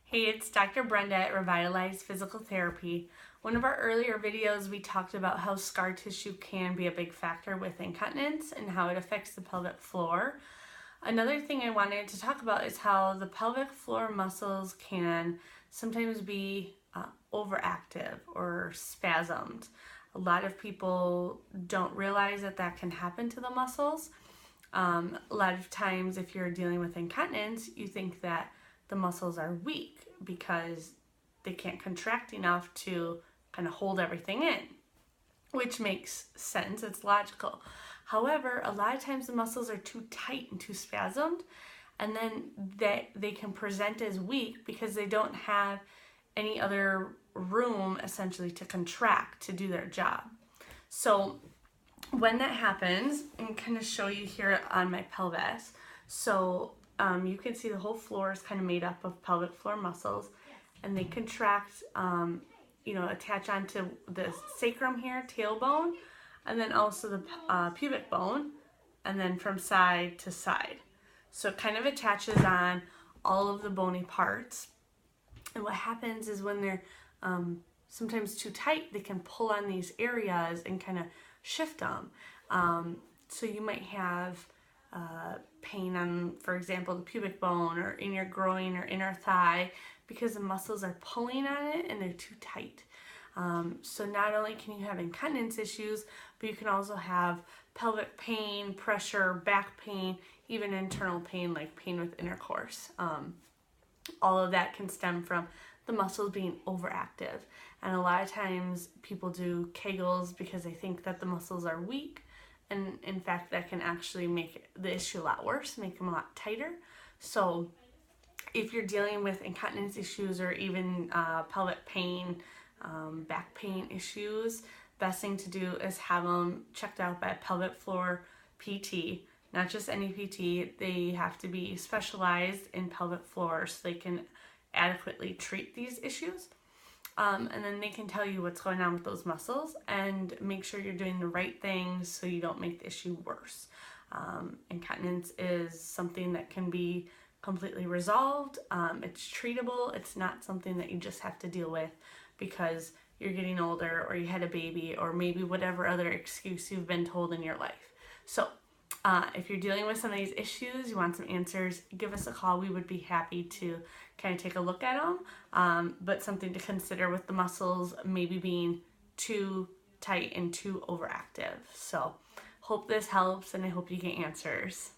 Hey, it's Dr. Brenda at Revitalize Physical Therapy. One of our earlier videos, we talked about how scar tissue can be a big factor with incontinence and how it affects the pelvic floor. Another thing I wanted to talk about is how the pelvic floor muscles can sometimes be overactive or spasmed. A lot of people don't realize that that can happen to the muscles. A lot of times, if you're dealing with incontinence, you think that the muscles are weak because they can't contract enough to kind of hold everything in, which makes sense. It's logical. However, a lot of times the muscles are too tight and too spasmed, and then they can present as weak because they don't have any other room essentially to contract to do their job. So when that happens, I'm going to show you here on my pelvis. So you can see the whole floor is kind of made up of pelvic floor muscles, and they contract, attach onto the sacrum here, tailbone, and then also the pubic bone, and then from side to side. So it kind of attaches on all of the bony parts. And what happens is when they're sometimes too tight, they can pull on these areas and kind of shift them. So you might have pain on, for example, the pubic bone or in your groin or inner thigh because the muscles are pulling on it and they're too tight. So not only can you have incontinence issues, but you can also have pelvic pain, pressure, back pain, even internal pain like pain with intercourse. All of that can stem from the muscles being overactive. And a lot of times people do Kegels because they think that the muscles are weak. And in fact, that can actually make the issue a lot worse, make them a lot tighter. So if you're dealing with incontinence issues or even pelvic pain, back pain issues, best thing to do is have them checked out by a pelvic floor PT. Not just any PT, they have to be specialized in pelvic floor so they can adequately treat these issues. And then they can tell you what's going on with those muscles and make sure you're doing the right things so you don't make the issue worse. Incontinence is something that can be completely resolved. It's treatable. It's not something that you just have to deal with because you're getting older or you had a baby or maybe whatever other excuse you've been told in your life. So if you're dealing with some of these issues, you want some answers, give us a call. We would be happy to kind of take a look at them, but something to consider with the muscles maybe being too tight and too overactive. So hope this helps, and I hope you get answers.